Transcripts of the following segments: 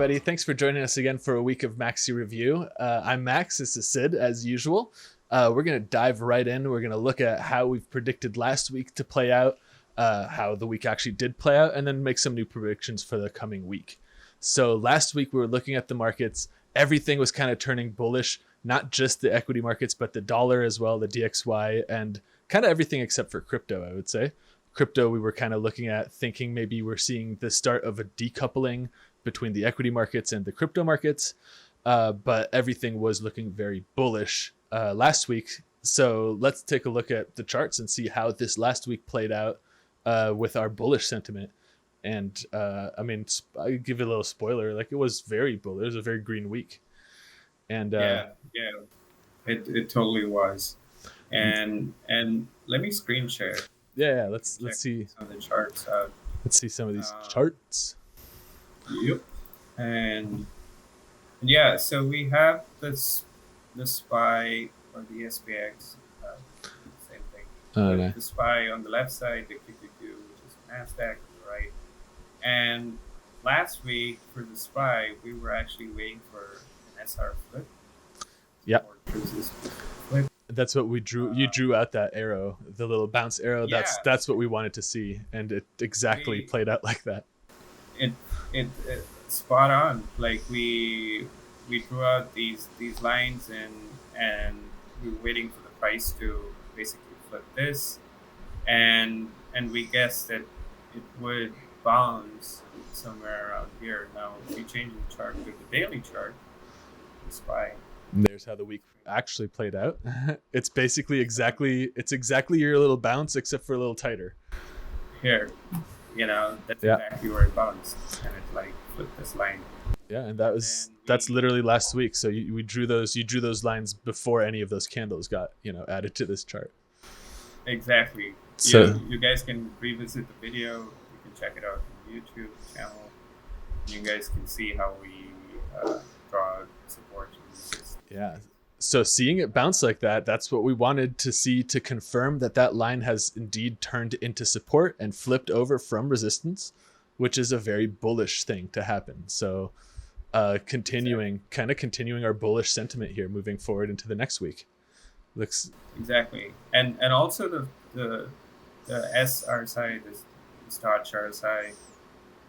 everybody. Thanks for joining us again for a week of Maxi Review. I'm Max. This is Sid, as usual. We're going to dive right in. We're going to look at how we've predicted last week to play out, how the week actually did play out, and then make some new predictions for the coming week. So last week we were looking at the markets. Everything was kind of turning bullish, not just the equity markets, but the dollar as well, the DXY, and kind of everything except for crypto, I would say. Crypto, we were kind of looking at thinking maybe we're seeing the start of a decoupling between the equity markets and the crypto markets. But everything was looking very bullish last week. So let's take a look at the charts and see how this last week played out with our bullish sentiment. And I mean, I'll give you a little spoiler. Like, it was very bullish. It was a very green week. And it totally was. And let me screen share. Yeah, let's see some of the charts out. Let's see some of these charts. Yep. And yeah, so we have the SPY or the SPX, same thing. Okay. The SPY on the left side, the QQQ, which is NASDAQ, on the right. And last week for the SPY, we were actually waiting for an SR flip. Yeah. Flip. That's what we drew. You drew out that arrow, the little bounce arrow. Yeah. That's what we wanted to see, and it exactly played out like that. It spot on. Like we drew out these lines and we were waiting for the price to basically flip this, and we guessed that it would bounce somewhere around here. Now, if you change the chart to the daily chart, the SPY. There's how the week actually played out. It's basically exactly your little bounce, except for a little tighter. Here, that's exactly where it bounced, and it like flipped this line. Yeah, and that's literally last week. So you drew those lines before any of those candles got added to this chart. Exactly. So you guys can revisit the video. You can check it out on the YouTube channel. You guys can see how we draw support and resistance. Yeah. So seeing it bounce like that, that's what we wanted to see to confirm that line has indeed turned into support and flipped over from resistance, which is a very bullish thing to happen. So continuing our bullish sentiment here moving forward into the next week. Looks exactly. And also the SRSI, the Starch RSI,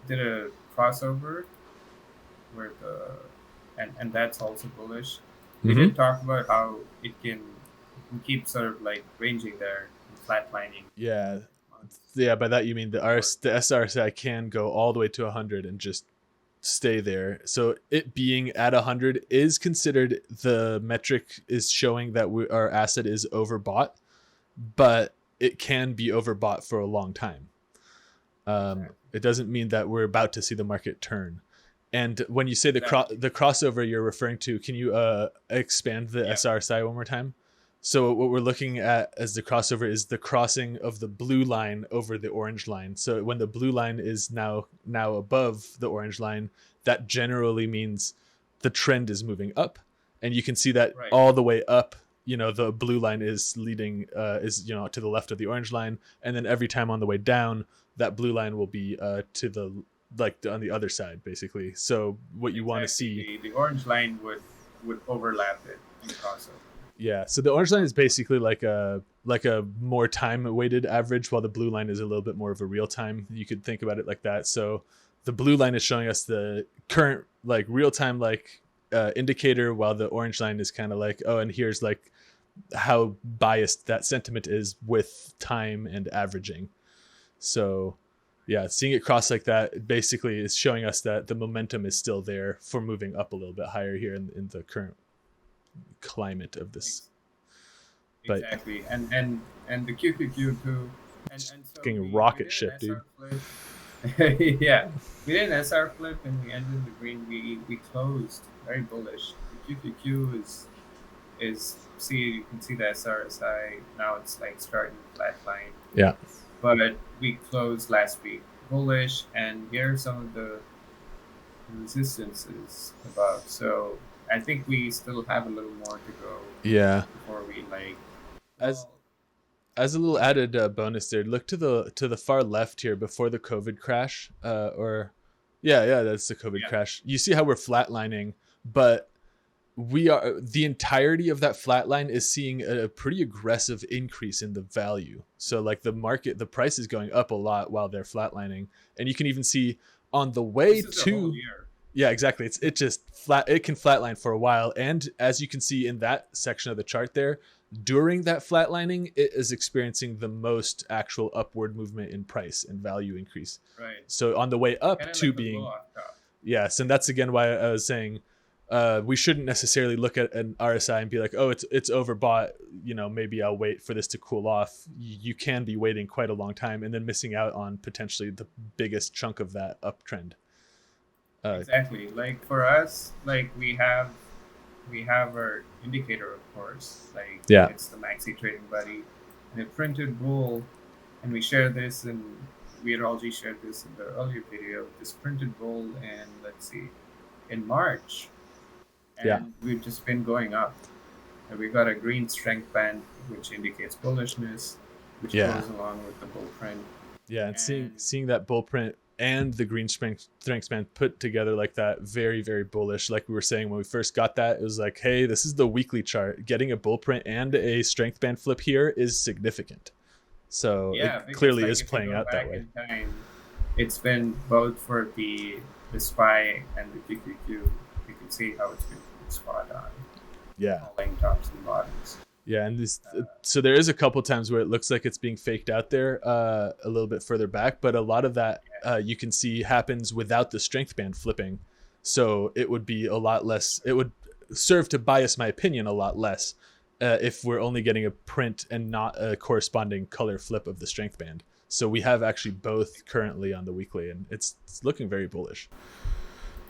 did a crossover where and that's also bullish. We did talk about how it can keep sort of like ranging there, flatlining. Yeah. By that you mean the SRSI can go all the way to 100 and just stay there. So it being at 100 is considered, the metric is showing that our asset is overbought, but it can be overbought for a long time. It doesn't mean that we're about to see the market turn. And when you say the crossover you're referring to, can you expand the SRSI one more time? So what we're looking at as the crossover is the crossing of the blue line over the orange line. So when the blue line is now above the orange line, that generally means the trend is moving up. And you can see that all the way up, the blue line is leading, to the left of the orange line. And then every time on the way down, that blue line will be to the on the other side, basically. So what you want to see, the orange line would overlap it and cross over. Yeah, so the orange line is basically like a more time weighted average, while the blue line is a little bit more of a real time. You could think about it like that. So the blue line is showing us the current real time indicator, while the orange line is kind of and here's how biased that sentiment is with time and averaging. So yeah, seeing it cross like that basically is showing us that the momentum is still there for moving up a little bit higher here in the current climate of this. Exactly. And the QQQ too. And so fucking rocket ship, dude. Yeah. We did an SR flip and we ended the green. We closed very bullish. The QQQ is you can see the SRSI now, it's starting to flatline. Yeah. But we closed last week bullish, and here are some of the resistances above. So I think we still have a little more to go. Yeah. Before we as a little added bonus there, look to the far left here before the COVID crash, or Yeah, that's the COVID Yeah. crash. You see how we're flatlining, but we are the entirety of that flat line is seeing a pretty aggressive increase in the value. So like the price is going up a lot while they're flatlining, and you can even see on the way This is the whole to, year. yeah, exactly. It just flat. It can flatline for a while, and as you can see in that section of the chart there, during that flatlining, it is experiencing the most actual upward movement in price and value increase. Right. So on the way up Kind of to like a blow being, off top. yes, and that's again why I was saying we shouldn't necessarily look at an RSI and be like, oh, it's overbought. Maybe I'll wait for this to cool off. You can be waiting quite a long time and then missing out on potentially the biggest chunk of that uptrend. Exactly. Like for us, like we have our indicator, of course. Like Yeah. it's the Maxi trading buddy, and a printed bull, and we share this, and we had already shared this in the earlier video. This printed bull, and let's see, in March, Yeah. and we've just been going up. And we got a green strength band, which indicates bullishness, which goes along with the bull print. Yeah, and seeing that bull print and the green strength band put together like that, very, very bullish. Like we were saying when we first got that, it was like, hey, this is the weekly chart. Getting a bull print and a strength band flip here is significant. So it clearly is playing out that way. It's been both for the SPY and the QQQ. You can see how it's been spot on. Yeah. Laying tops and bottoms. Yeah, and so there is a couple times where it looks like it's being faked out there a little bit further back, but a lot of that you can see happens without the strength band flipping. So it would be a lot less. It would serve to bias my opinion a lot less if we're only getting a print and not a corresponding color flip of the strength band. So we have actually both currently on the weekly, and it's looking very bullish.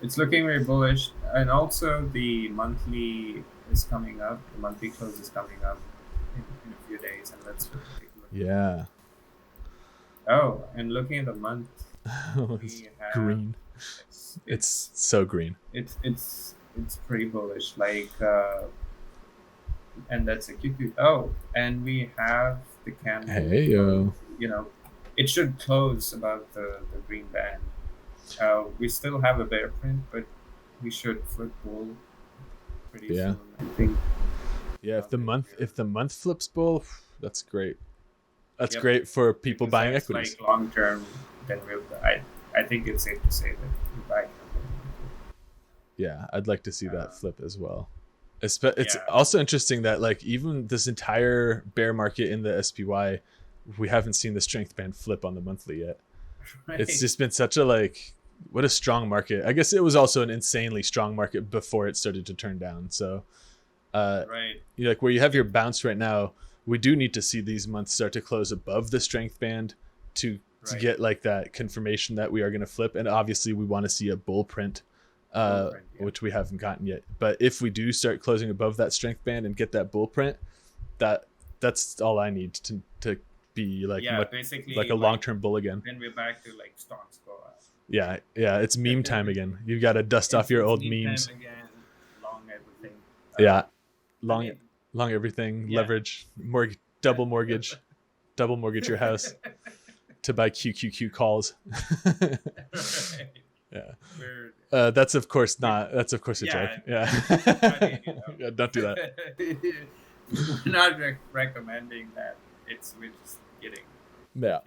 It's looking very bullish, and also the monthly is coming up. The monthly close is coming up in a few days, and let's take a look. Yeah. Oh, and looking at the month, it's green. It's so green. It's pretty bullish. Like, and that's a QQ. Oh, and we have the candle. Hey yo. It should close above the green band. We still have a bear print, but we should flip bull pretty soon, I think. Yeah, if the month flips bull, that's great. That's great for people buying equities. Like long term, then I think it's safe to say that we buy. Yeah, I'd like to see that flip as well. It's also interesting that like even this entire bear market in the SPY, we haven't seen the strength band flip on the monthly yet. Right. It's just been such a what a strong market. I guess it was also an insanely strong market before it started to turn down. So right. Like where you have your bounce right now, we do need to see these months start to close above the strength band to get like that confirmation that we are going to flip. And obviously we want to see a bull print, which we haven't gotten yet. But if we do start closing above that strength band and get that bull print, that's all I need to be basically like a long-term bull again. Then we're back to like stocks go up. Yeah, it's meme time again. You've got to dust off your old memes. Time again. Long everything. Long everything. Leverage, double mortgage your house to buy QQQ calls. Yeah. That's of course not. That's of course a joke. Yeah. I mean, Don't do that. We're not recommending that. We're just kidding. Yeah.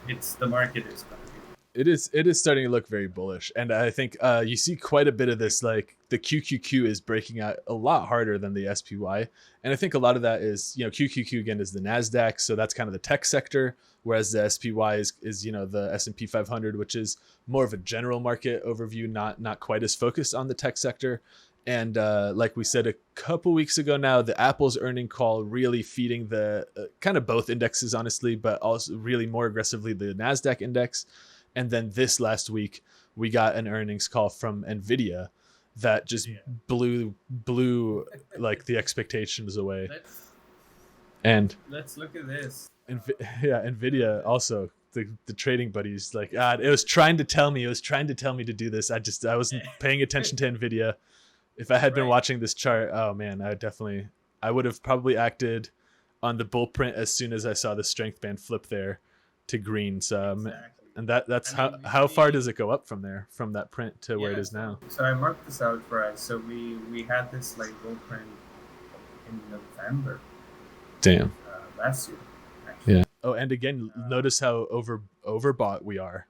It's the market is going to be. It is starting to look very bullish, and I think you see quite a bit of this. Like the QQQ is breaking out a lot harder than the SPY, and I think a lot of that is QQQ again is the Nasdaq, so that's kind of the tech sector, whereas the SPY is the S&P 500, which is more of a general market overview, not quite as focused on the tech sector. And like we said a couple weeks ago now, the Apple's earning call really feeding the kind of both indexes, honestly, but also really more aggressively the NASDAQ index. And then this last week, we got an earnings call from Nvidia that just blew like the expectations away. Let's look at this. Nvidia also. The trading buddies like it was trying to tell me to do this. I wasn't paying attention to Nvidia. If I had been watching this chart, oh man, I would have probably acted on the bull print as soon as I saw the strength band flip there to green. So And that's I how mean, how far does it go up from there, from that print to where it yeah. is now? So I marked this out for us. So we had this like bull print in November Damn. last year, actually. Yeah. Oh, and again, Uh, notice how overbought we are,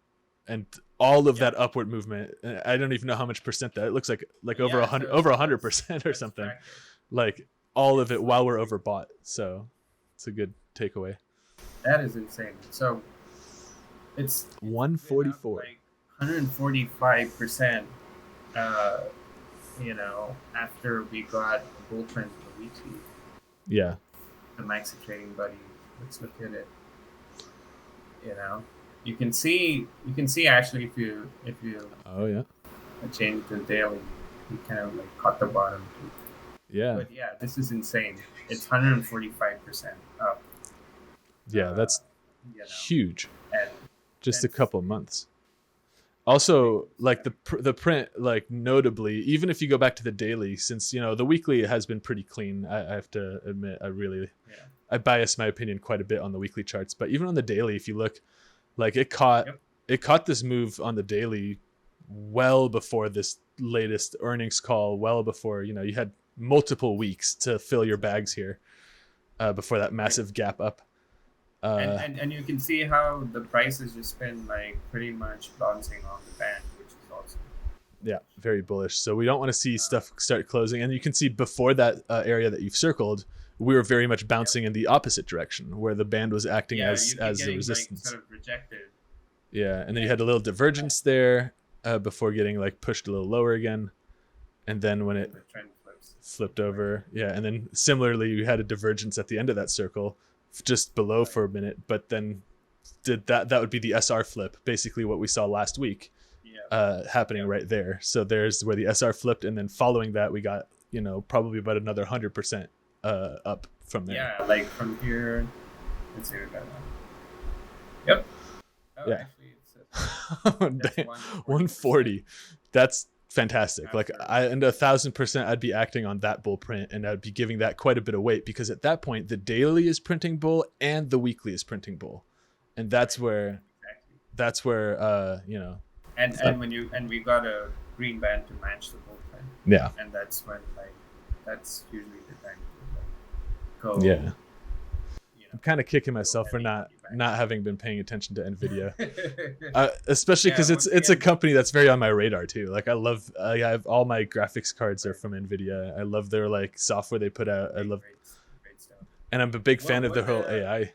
and all of yeah, that upward movement. I don't even know how much percent that. It looks like over yeah. 100, So over let's 100% or let's something. track it. Like all of It's it while like we're overbought. So it's a good takeaway. that is insane. So it's been up 144. like 145%. Uh, after we got a bull print in the weekly, Yeah. the Maxi trading buddy. Let's look at it. You know, you can see actually if you Oh yeah. change the daily, you kind of like cut the bottom too. Yeah. But yeah, this is insane. It's 145% up. Yeah. Uh, That's you know, huge. and Just a that's couple months. Also, like the print, like notably, even if you go back to the daily, since the weekly has been pretty clean. I have to admit, yeah, I bias my opinion quite a bit on the weekly charts, but even on the daily, if you look, like it caught this move on the daily well before this latest earnings call, well before you had multiple weeks to fill your bags here, before that right. massive gap up. And you can see how the price has just been like pretty much bouncing on the band, which is awesome. Yeah, very bullish. So we don't want to see Uh, stuff start closing. And you can see before that area that you've circled, we were very much yeah, bouncing in the opposite direction, where the band was acting yeah, as you keep the getting like resistance. sort of rejected. Yeah, and then you Yeah, had a little divergence there, before getting like pushed a little lower again, and then when and it then the trend flips flipped right. over, yeah, and then similarly you had a divergence at the end of that circle, just below Right. for a minute, but then that would be the SR flip, basically what we saw last week, Yeah, happening yeah, right there. So there's where the SR flipped, and then following that, we got probably about another 100% up from there. yeah. Like from here, let's see what we got now. Yep. Oh, Yeah, actually, that's 140% 140. That's fantastic. Like after. I and 1,000%, I'd be acting on that bull print, and I'd be giving that quite a bit of weight, because at that point the daily is printing bull and the weekly is printing bull, and that's Right. where Exactly. And that, and we got a green band to match the bull trend, yeah, and that's when like that's usually the time to like go yeah. I'm kind of kicking go myself for heavy not back. not having been paying attention to Nvidia, especially Yeah, because once it's a again, company that's very on my radar too. Like I have all my graphics cards are right, from Nvidia. I love their like software they put out. I great, love, great, great stuff. and I'm a big fan of their What whole the AI.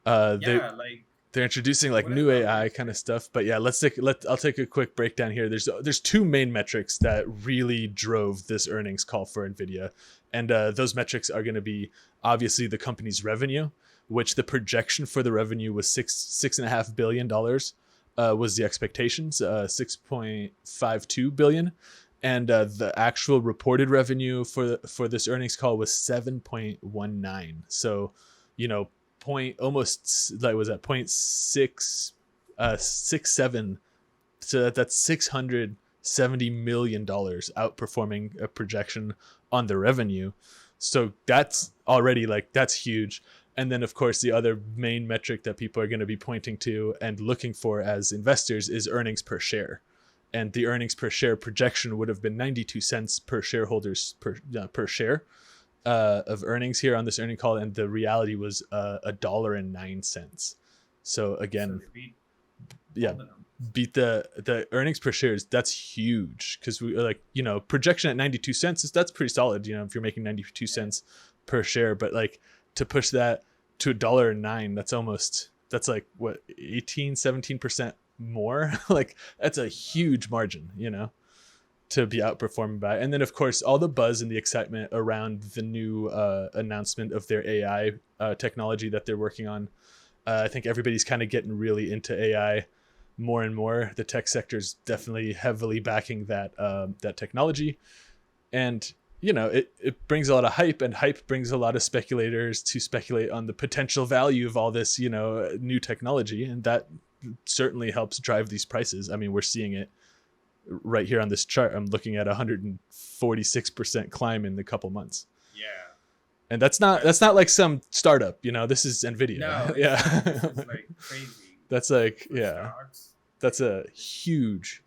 They yeah, like they're introducing like what new about AI kind of stuff. But yeah, I'll take a quick breakdown here. There's two main metrics that really drove this earnings call for Nvidia, and those metrics are going to be obviously the company's revenue, which the projection for the revenue was $6.5 billion, was the expectations, 6.52 billion, and the actual reported revenue for this earnings call was 7.19. So, point almost, like, was that 0.67, so that's $670 million outperforming a projection on the revenue. So that's already, like, that's huge. And then of course the other main metric that people are going to be pointing to and looking for as investors is earnings per share, and the earnings per share projection would have been 92 cents per shareholders per share, of earnings here on this earning call, and the reality was $1.09. So so again, they beat yeah, all the numbers. beat the earnings per shares. That's huge, because we like, projection at 92 cents that's pretty solid, if you're making 92 Yeah, cents per share. But like, to push that to $1.09, that's like what, 17% more. Like, that's a huge margin, to be outperformed by. And then of course all the buzz and the excitement around the new announcement of their AI technology that they're working on. I think everybody's kind of getting really into AI more and more. The tech sector is definitely heavily backing that technology, and it brings a lot of hype, and hype brings a lot of speculators to speculate on the potential value of all this new technology, and that certainly helps drive these prices. I mean, we're seeing it right here on this chart. I'm looking at 146% climb in a couple months, yeah. and that's not That's like some startup. This is Nvidia. no, it's Yeah. not. This is like crazy. That's like, for yeah, stocks. that's a huge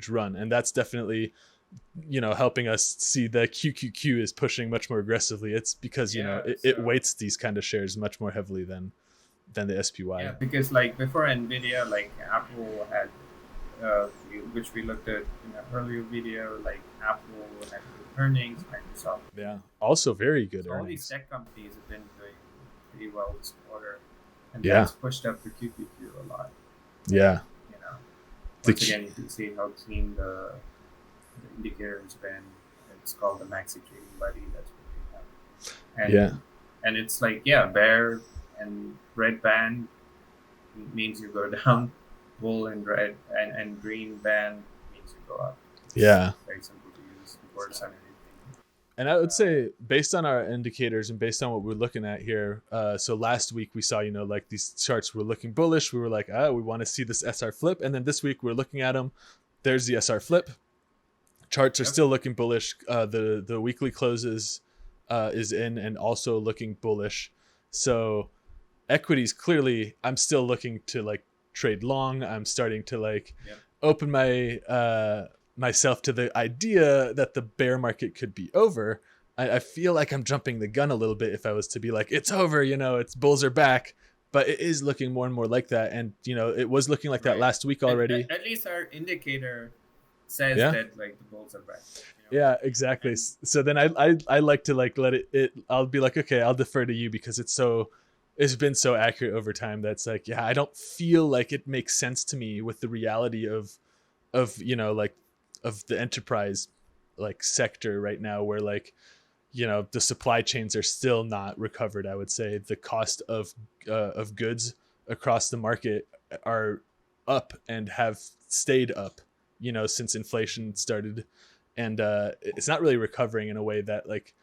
run. And that's definitely, helping us see the QQQ is pushing much more aggressively. It's because, Yeah, it so weights these kind of shares much more heavily than the yeah, SPY. because like before Nvidia, like Apple had, which we looked at in an earlier video, like Apple had good earnings, Microsoft. Yeah. Also very good So all these earnings. tech companies have been doing pretty well this quarter, and Yeah. that's pushed up the QQQ a lot. And Yeah. you know, The once again, you can see how clean the indicator has been. It's called the Maxi trading buddy. That's what we have, Yeah. and it's like, yeah, bear and red band means you go down, bull and red and green band means you go up. It's Yeah. very simple to use words on anything. And I would Uh, say, based on our indicators and based on what we're looking at here, so last week we saw, like these charts were looking bullish. We were like, we want to see this SR flip. And then this week we're looking at them. There's the SR flip. Charts are yep. still looking bullish. The weekly closes is in and also looking bullish. So equities, clearly, I'm still looking to like trade long. I'm starting to like Yep. open my myself to the idea that the bear market could be over. I feel like I'm jumping the gun a little bit if I was to be like, it's over, it's bulls are back. But it is looking more and more like that. And, it was looking like that Right. last week already. At least our indicator says Yeah. that like the bulls are back. Yeah, exactly. And So then I like to like let it I'll be like, okay, I'll defer to you because it's been so accurate over time. That's like, yeah, I don't feel like it makes sense to me with the reality of like of the enterprise like sector right now, where like the supply chains are still not recovered. I would say the cost of goods across the market are up and have stayed up since inflation started, and it's not really recovering in a way that like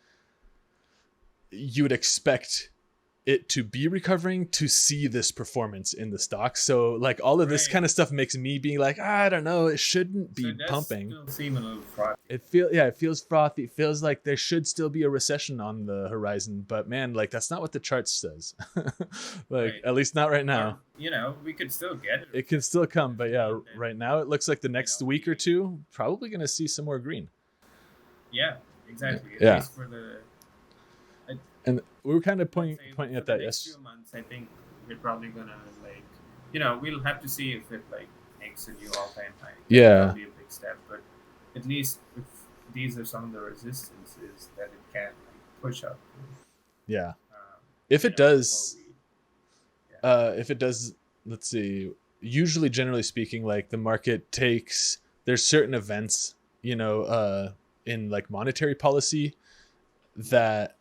you would expect it to be recovering to see this performance in the stock. So like all of this Right. kind of stuff makes me be like, I don't know, it shouldn't be so it does pumping. still seem a little frothy. It feels frothy. It feels like there should still be a recession on the horizon, but man, like that's not what the chart says. Like Right. at least not right now. Or, we could still get it. It can still come, but yeah, And- right now it looks like the next week or two probably going to see some more green. Yeah, exactly. At Yeah. least for the And we were kind of say pointing for at the that next few months, I think we're probably gonna like, we'll have to see if it like makes a new all-time high. Yeah. That'll be a big step, but at least if these are some of the resistances that it can like push up. Yeah. Um, If it does, before if it does, let's see, usually generally speaking, like the market takes, there's certain events, in like monetary policy that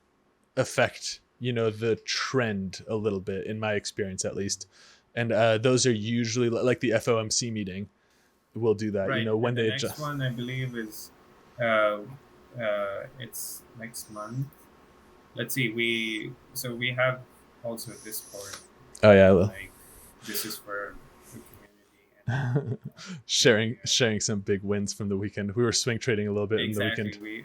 affect, the trend a little bit, in my experience, at least. And those are usually like the FOMC meeting will do that, right. when And they the next adjust. one I believe is it's next month. Let's see, we have also Discord. Oh yeah. Like this is for the community and sharing some big wins from the weekend. We were swing trading a little bit exactly. in the weekend.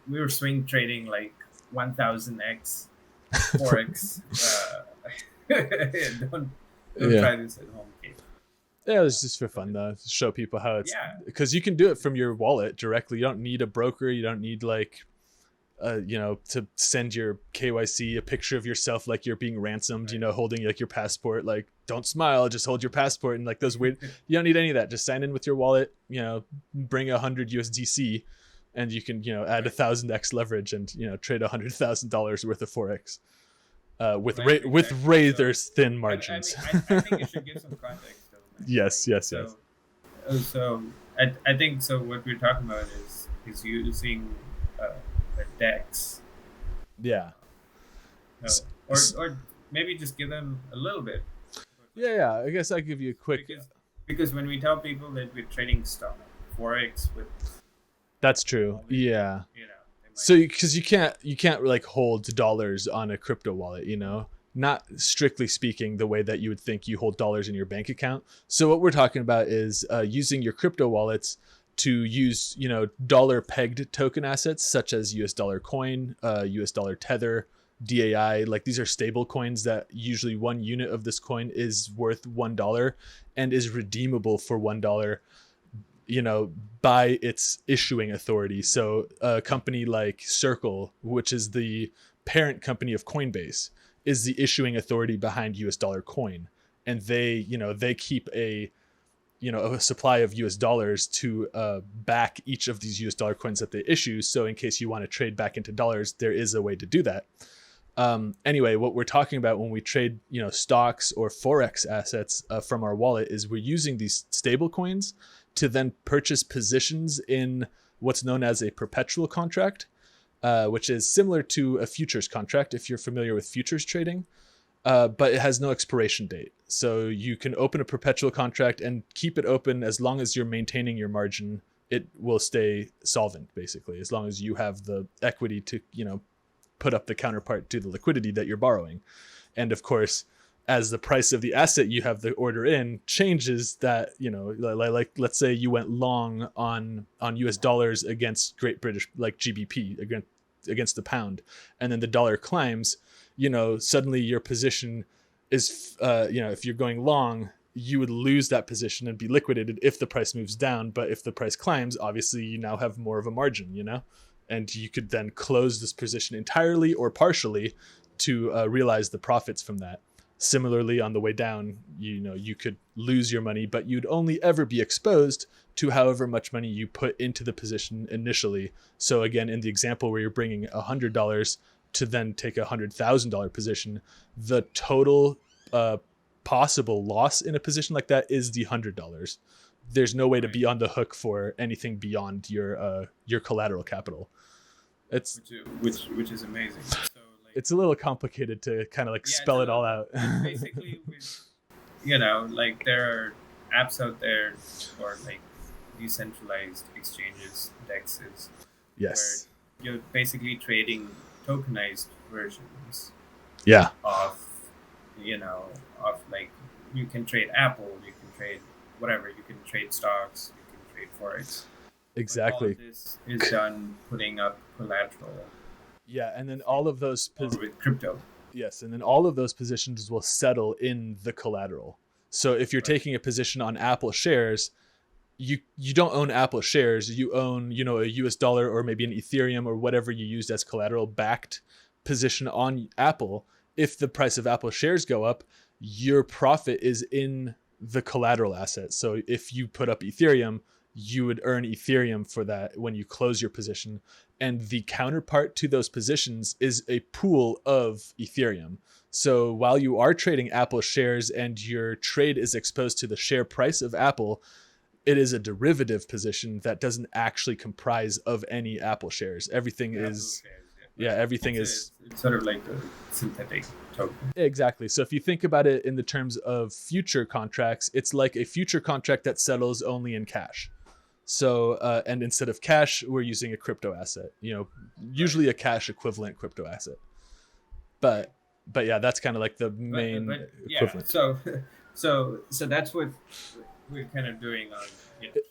We were swing trading like 1000x forex. Don't Yeah. try this at home, Kate. Yeah, it was just for fun though, to show people how it's, Yeah. because you can do it from your wallet directly. You don't need a broker. You don't need like to send your KYC a picture of yourself like you're being ransomed, Right. holding like your passport. Like, don't smile, just hold your passport. And like those weird, you don't need any of that. Just sign in with your wallet. Bring 100 USDC, and you can add 1,000x leverage and trade $100,000 worth of forex. With Right, with exactly. razor thin I margins. think you should give some context. Though, man. Yes. So I think so. What we're talking about is using a DEX. Yeah. Or maybe just give them a little bit. Yeah. I guess I'll give you a quick. Because when we tell people that we're trading stock forex with, That's true. Yeah. they might, So because you can't like hold dollars on a crypto wallet, not strictly speaking the way that you would think you hold dollars in your bank account. So what we're talking about is using your crypto wallets to use dollar pegged token assets such as US dollar coin, US dollar tether, DAI. Like these are stable coins that usually 1 unit of this coin is worth $1 and is redeemable for $1, by its issuing authority. So a company like Circle, which is the parent company of Coinbase, is the issuing authority behind US dollar coin. And they keep a supply of US dollars to back each of these US dollar coins that they issue. So in case you want to trade back into dollars, there is a way to do that. Anyway, what we're talking about when we trade, stocks or forex assets from our wallet is we're using these stable coins to then purchase positions in what's known as a perpetual contract, which is similar to a futures contract if you're familiar with futures trading. But it has no expiration date. So you can open a perpetual contract and keep it open as long as you're maintaining your margin. It will stay solvent, basically, as long as you have the equity to, put up the counterpart to the liquidity that you're borrowing. And of course, as the price of the asset you have the order in changes, that, like let's say you went long on US dollars against Great British, like GBP, against the pound, and then the dollar climbs, suddenly your position is, if you're going long, you would lose that position and be liquidated if the price moves down. But if the price climbs, obviously you now have more of a margin, and you could then close this position entirely or partially to realize the profits from that. Similarly, on the way down, you could lose your money, but you'd only ever be exposed to however much money you put into the position initially. So again, in the example where you're bringing $100 to then take a $100,000 position, the total possible loss in a position like that is the $100. There's no way to be on the hook for anything beyond your collateral capital. It's which is amazing. So it's a little complicated to kind of spell it all out. Basically, there are apps out there or decentralized exchanges, DEXs. Yes. Where you're basically trading tokenized versions. Yeah. Of you can trade Apple, you can trade whatever, you can trade stocks, you can trade forex. Exactly. All of this is done putting up collateral. Yeah, and then all of those with crypto. Yes, and then all of those positions will settle in the collateral. So if you're taking a position on Apple shares, you don't own Apple shares. You own, a US dollar or maybe an Ethereum or whatever you used as collateral backed position on Apple. If the price of Apple shares go up, your profit is in the collateral asset. So if you put up Ethereum, you would earn Ethereum for that when you close your position. And the counterpart to those positions is a pool of Ethereum. So while you are trading Apple shares and your trade is exposed to the share price of Apple, it is a derivative position that doesn't actually comprise of any Apple shares. Everything is... everything is... It's sort of like a synthetic token. Exactly. So if you think about it in the terms of future contracts, it's like a future contract that settles only in cash. So, and instead of cash, we're using a crypto asset, usually a cash equivalent crypto asset. But yeah, that's kind of like the main equivalent. So that's what we're kind of doing on.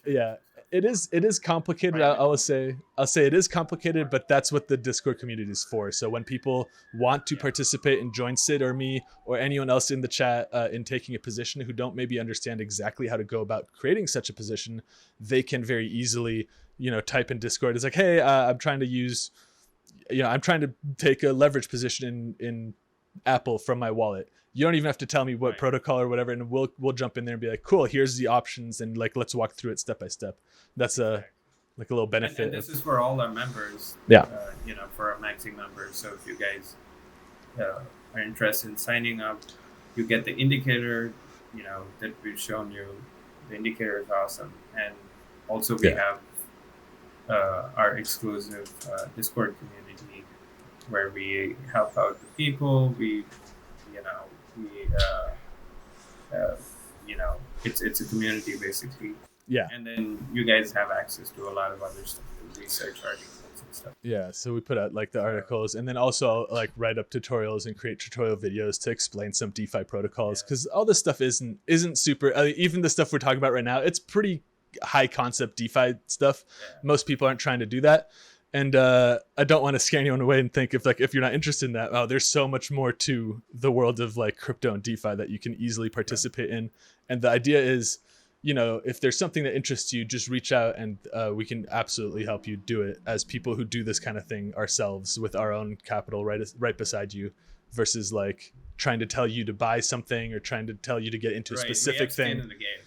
Yeah, it is complicated. Right. I'll say it is complicated, but that's what the Discord community is for. So when people want to participate and join Sid or me or anyone else in the chat in taking a position who don't maybe understand exactly how to go about creating such a position, they can very easily, type in Discord. It's like, hey, I'm trying to take a leverage position in Apple from my wallet. You don't even have to tell me what protocol or whatever, and we'll jump in there and be like, cool, here's the options, and let's walk through it step by step. That's a little benefit. And this is for all our members. Yeah. For our Maxi members. So if you guys are interested in signing up, you get the indicator, that we've shown you. The indicator is awesome, and also we have our exclusive Discord community where we help out the people. It's a community basically. Yeah. And then you guys have access to a lot of other stuff, research articles and stuff. Yeah. So we put out the articles, and then also write up tutorials and create tutorial videos to explain some DeFi protocols, because all this stuff isn't super. Even the stuff we're talking about right now, it's pretty high concept DeFi stuff. Yeah. Most people aren't trying to do that. And I don't want to scare anyone away and think if you're not interested in that, oh, there's so much more to the world of like crypto and DeFi that you can easily participate in. And the idea is, if there's something that interests you, just reach out and we can absolutely help you do it as people who do this kind of thing ourselves with our own capital right beside you, versus like trying to tell you to buy something or trying to tell you to get into a specific thing. In the game.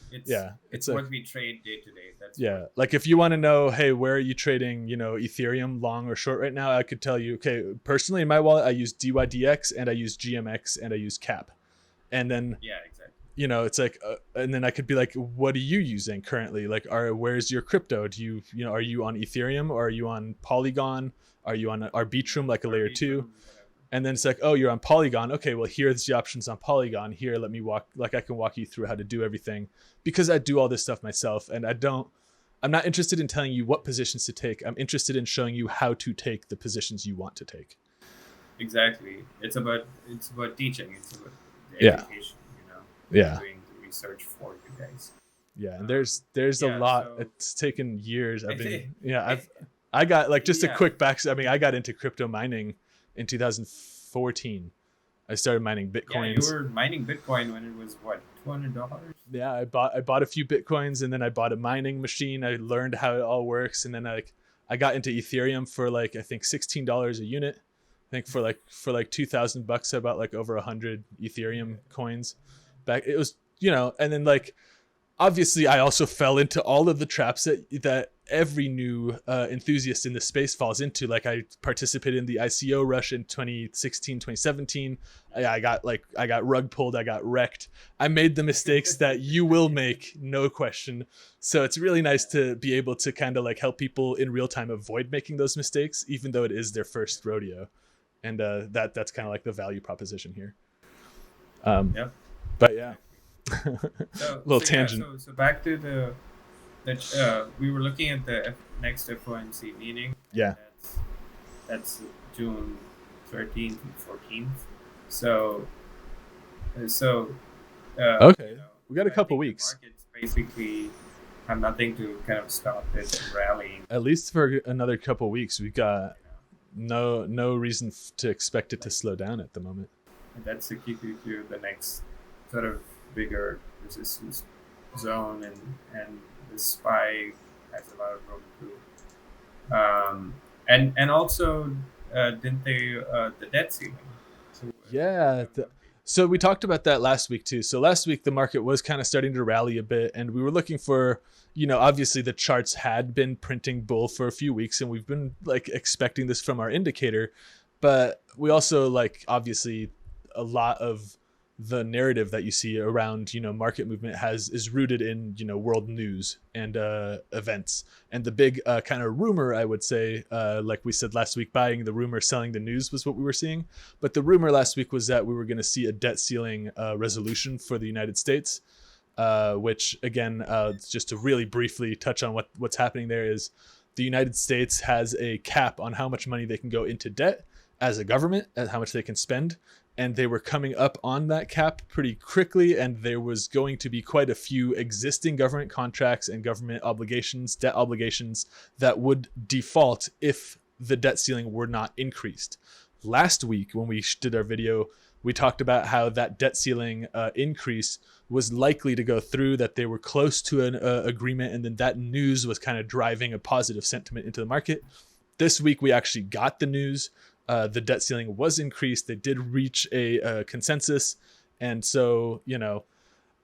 It's what we trade day to day. That's like if you want to know, hey, where are you trading, Ethereum long or short right now? I could tell you, okay, personally in my wallet, I use DYDX and I use GMX and I use CAP. And then, exactly. It's like, and then I could be like, what are you using currently? Like, where's your crypto? Do you, are you on Ethereum or are you on Polygon? Are you on Arbitrum, like a layer 2? And then it's like, oh, you're on Polygon. Okay, well, here's the options on Polygon. Here, let me I can walk you through how to do everything, because I do all this stuff myself. And I'm not interested in telling you what positions to take. I'm interested in showing you how to take the positions you want to take. Exactly. It's about teaching. It's about the education, doing the research for you guys. Yeah. And there's a lot. So it's taken years. I got like just a quick back. I mean, I got into crypto mining in 2014. I started mining Bitcoins. Yeah, you were mining Bitcoin when it was what, $200? Yeah, I bought a few Bitcoins and then I bought a mining machine. I learned how it all works, and then I got into Ethereum for like I think $16 a unit. I think for like $2,000 I bought like over 100 Ethereum coins. Back it was, and then like obviously I also fell into all of the traps that every new enthusiast in the space falls into. Like I participated in the ICO rush in 2016, 2017. I got rug pulled. I got wrecked. I made the mistakes that you will make, no question. So it's really nice to be able to kind of like help people in real time avoid making those mistakes, even though it is their first rodeo. And that's kind of like the value proposition here. But yeah. Little tangent. So back to we were looking at the next FOMC meeting. Yeah. That's June 13th and 14th. So okay, we got a couple weeks. Markets basically have nothing to kind of stop it rallying. At least for another couple weeks, we got no reason to expect it to slow down at the moment. And that's to keep you to the next sort of bigger resistance zone, and the SPY has a lot of room to. And also, didn't they the debt ceiling? So we talked about that last week too. So last week the market was kind of starting to rally a bit, and we were looking for, obviously the charts had been printing bull for a few weeks, and we've been like expecting this from our indicator, but we also like obviously a lot of the narrative that you see around market movement is rooted in world news and events, and the big kind of rumor, I would say, like we said last week, buying the rumor, selling the news was what we were seeing. But the rumor last week was that we were going to see a debt ceiling resolution for the United States, which again, just to really briefly touch on what's happening there, is the United States has a cap on how much money they can go into debt as a government, and how much they can spend. And they were coming up on that cap pretty quickly, and there was going to be quite a few existing government contracts and government obligations, debt obligations, that would default if the debt ceiling were not increased. Last week, when we did our video, we talked about how that debt ceiling increase was likely to go through, that they were close to an agreement, and then that news was kind of driving a positive sentiment into the market. This week, we actually got the news. The debt ceiling was increased. They did reach a consensus, and so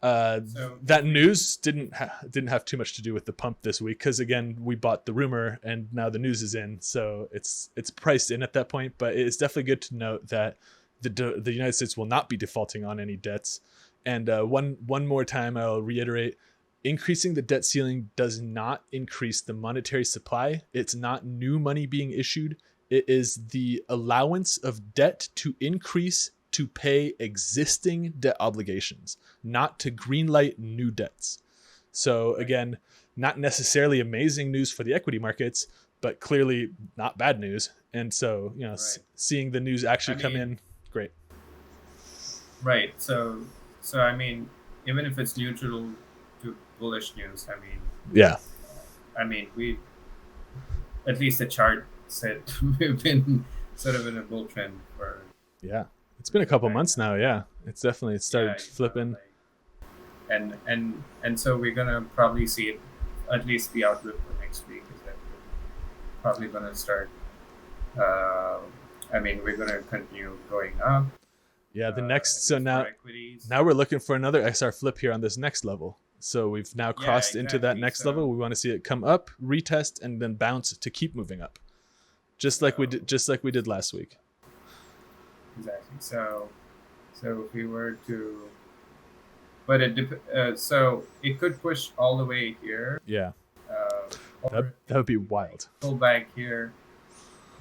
that news didn't have too much to do with the pump this week, because again, we bought the rumor and now the news is in, so it's priced in at that point. But it's definitely good to note that the United States will not be defaulting on any debts. And one more time, I'll reiterate: increasing the debt ceiling does not increase the monetary supply. It's not new money being issued. It is the allowance of debt to increase to pay existing debt obligations, not to greenlight new debts. So again, not necessarily amazing news for the equity markets, but clearly not bad news. And so, seeing the news actually come in, great. Right. So I mean, even if it's neutral to bullish news, we at least the chart said, we've been sort of in a bull trend Yeah, it's been a for some couple time months now. now. Yeah, it Yeah, started flipping. like, and so we're gonna probably see it. At least the outlook for next week is that we're probably gonna start. Uh, I mean, we're gonna continue going up. Yeah, the At next so least for now equities. now we're looking for another XR flip here on this next level. So we've now Yeah, crossed into that exactly. next So level. We want to see it come up, retest, and then bounce to keep moving up, so just like we did last week. exactly. So if we were to, but so it could push all the way here, Yeah, or that would be we might wild. pull back here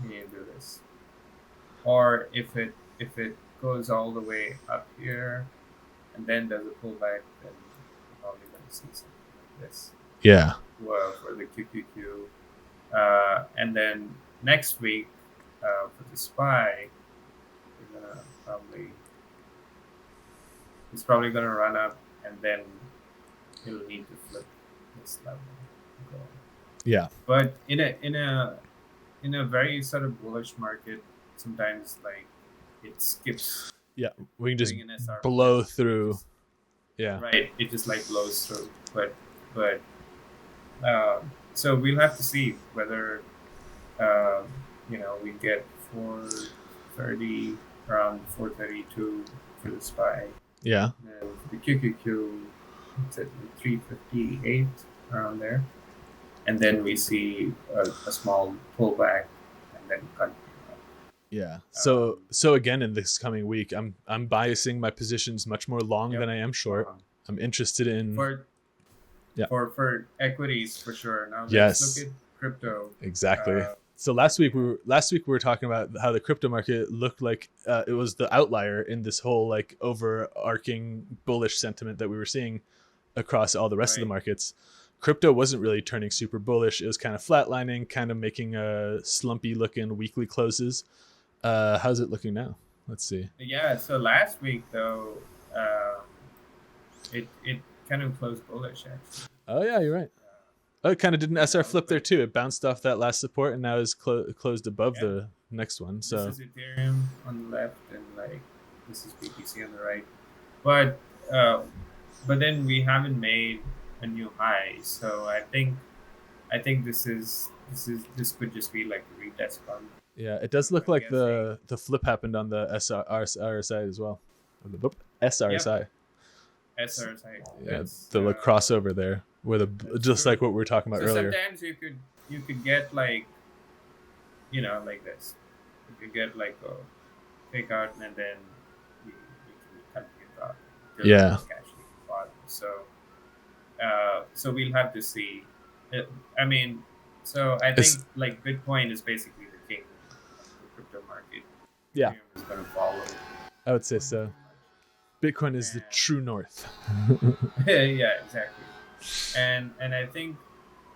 and do this. Or if it goes all the way up here and then does a pullback, then we're probably going to see something like this. Yeah, Well, for the QQQ, and then next week for the SPY, we're gonna probably it's probably gonna run up, and then it'll need to flip this level. Go. yeah, But in a very sort of bullish market, sometimes like it skips yeah. We can just doing an SR blow flip. through. Yeah, Right, it just like blows through. But so we'll have to see whether uh, we get 430 around 432 for the SPY. yeah, And for the QQQ, it's at 358 around there, and then we see a small pullback, and then continue up. yeah. Um, So again, in this coming week, I'm biasing my positions much more long yep. than I am short. I'm interested in For yeah. for equities for sure. Now let's Yes, look at crypto. exactly. Uh, So last week we were talking about how the crypto market looked like it was the outlier in this whole like overarching bullish sentiment that we were seeing across all the rest of the right. markets. Crypto wasn't really turning super bullish. It was kind of flatlining, kind of making a slumpy looking weekly closes. How's it looking now? Let's see. Yeah. So last week though, um, it kind of closed bullish actually. Oh yeah, you're right. Uh, Oh, it kind of did an SR flip there but too. It bounced off that last support and now is closed above yeah, the next one. this So is Ethereum on the left, and like this is BTC on the right. But uh, but then we haven't made a new high, so I think this could just be like a retest bump. yeah, it does I'm look like guessing. the flip happened on the RSI as well. Yep, SRSI. SRSI. Yeah, That's the crossover there, where that's just true. like what we were talking about So earlier. sometimes you could get like like this. You could get like a fake out, and then you can continue dropping till Yeah, like actually bottom. So we'll have to see. I mean, so I it's think like Bitcoin is basically the king of the crypto market. yeah, Ethereum is going to follow. I would say Wouldn't be so. too much. Bitcoin is the And true north. yeah, exactly. And I think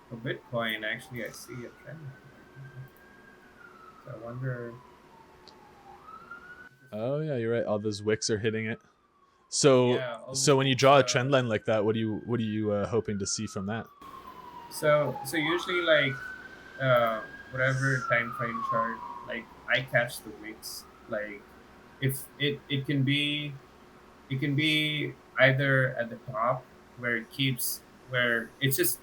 for Bitcoin, actually, I see a trend line. So I wonder. Oh yeah, you're right. All those wicks are hitting it. So Yeah, all so these when you weeks. draw a trend line like that, what are you hoping to see from that? So usually like whatever time frame chart, like I catch the wicks. Like if it can be either at the top where it keeps where it's just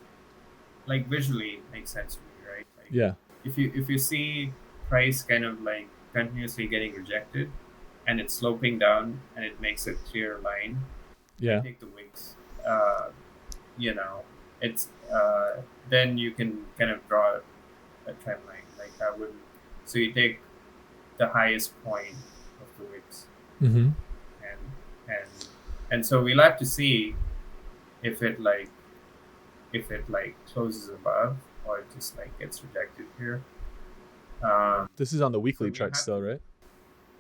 like visually makes sense to me, right? Like Yeah, if you see price kind of like continuously getting rejected and it's sloping down and it makes a clear line, I yeah, take the wicks. Uh, you know, it's then you can kind of draw a trend line like I would. So you take the highest point of the wicks, mm-hmm. and and and so we'll have to see if it like closes above or it just like gets rejected here. This is on the So weekly we'll chart have still, to. right?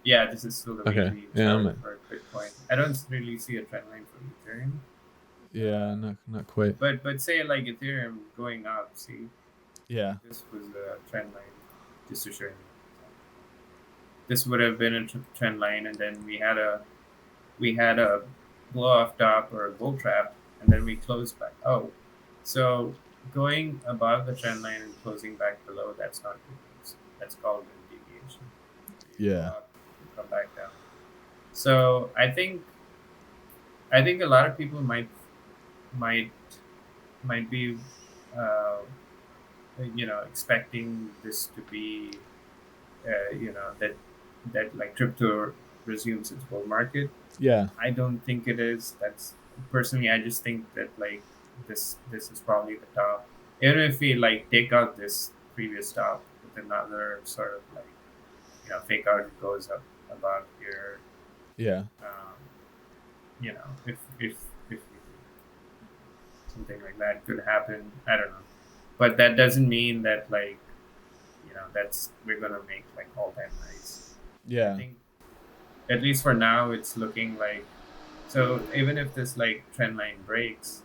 Yeah, this is still the Okay. weekly Yeah, chart for Bitcoin. I don't really see a trend line for Ethereum. yeah, not quite. But say like Ethereum going up, see, Yeah, this was a trend line, just to show you. This would have been a trend line, and then we had a blow off top or a bull trap, and then we closed back. So going above the trend line and closing back below, that's not good news. That's called a deviation. You go Yeah. up, you come back down. So I think a lot of people might might be uh, expecting this to be that like crypto resumes its bull market. Yeah. I don't think it is. That's personally, I just think that like this is probably the top. Even if we like take out this previous top with another sort of like fake out, it goes up about here. Yeah. Um, if something like that could happen, I don't know. But that doesn't mean that like that's we're gonna make like all time highs. I Yeah. think at least for now, it's looking like so. Even if this like trend line breaks,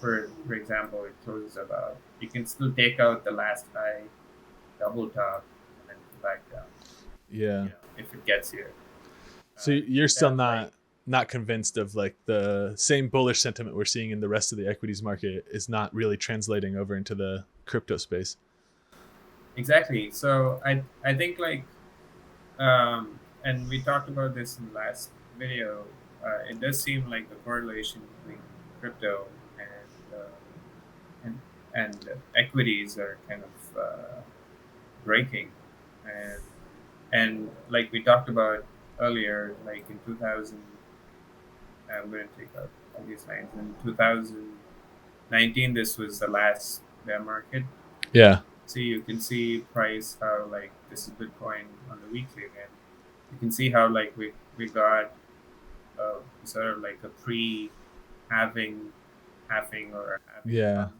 for example, it closes about, you can still take out the last high, double top, and then go back down. Yeah. If it gets here, So you're still that like not convinced of like the same bullish sentiment we're seeing in the rest of the equities market is not really translating over into the crypto space. exactly. So I think like and we talked about this in the last video. It does seem like the correlation between crypto and and and equities are kind of breaking, and like we talked about earlier, like in 2000, I'm going to take out all these lines. In 2019, this was the last bear market. Yeah. So you can see price how like this is Bitcoin on the weekly again. You can see how like we got sort of like a pre halving or halving Yeah. pump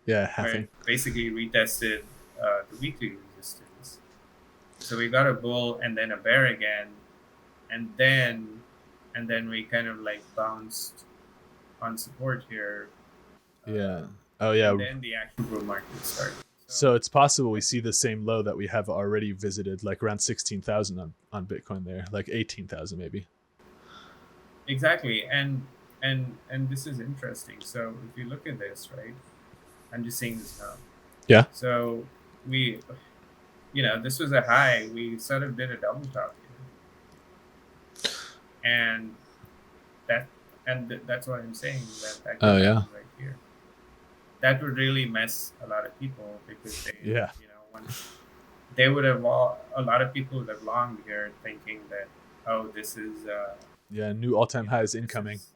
Yeah. where Halving. it basically retested the weekly resistance. So we got a bull and then a bear again, and then we kind of like bounced on support here, Yeah. uh, Oh and yeah. then the actual bull market started. So it's possible we I see think the same low that we have already visited, like around 16,000 on Bitcoin there, like 18,000 maybe. exactly, and this is interesting. So if you look at this, right? I'm just saying this now. Yeah. So we, this was a high. We sort of did a double top here, and that that's what I'm saying, that could Oh yeah. happen right here. That would really mess a lot of people because they, Yeah. once they would have a lot of people would have longed here thinking that, oh, this is Yeah. New all-time highs this incoming. is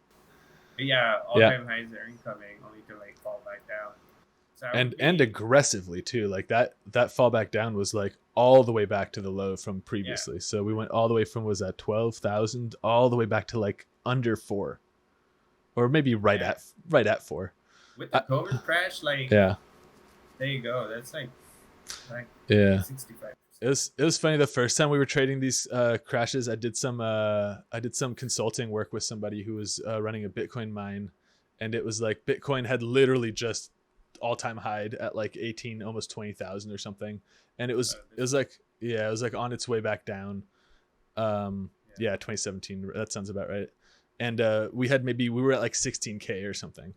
yeah, all Yeah. time highs are incoming only to like fall back down. So I would And be aggressively too. Like that fall back down was like all the way back to the low from yeah, previously. So we went all the way from, was that 12,000 all the way back to like under 4, or maybe yeah. right at 4. With the I, COVID crash, like yeah. there you go. That's like Yeah. 65%. It was funny the first time we were trading these crashes. I did some consulting work with somebody who was running a Bitcoin mine, and it was like Bitcoin had literally just all time high at like 18, almost 20,000 or something, and it This was like, yeah, it was like on its way back down. yeah. Yeah, 2017. That sounds about right. And we were at like 16K or something,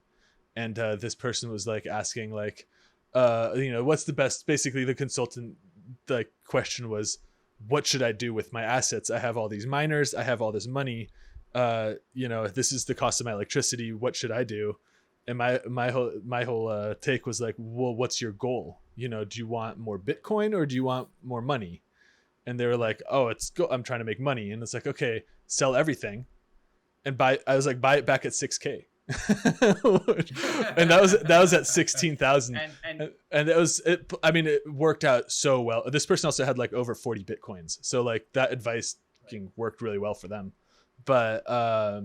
and this person was like asking like, what's the best, basically the consultant, the question was, what should I do with my assets? I have all these miners, I have all this money, this is the cost of my electricity, what should I do? And my whole take was like, well, what's your goal? Do you want more Bitcoin or do you want more money? And they were like, oh, I'm trying to make money. And it's like, okay, sell everything and I was like, buy it back at 6K. And that was at 16,000. And I mean, it worked out so well. This person also had like over 40 Bitcoins. So like that advice worked really well for them. But Wow.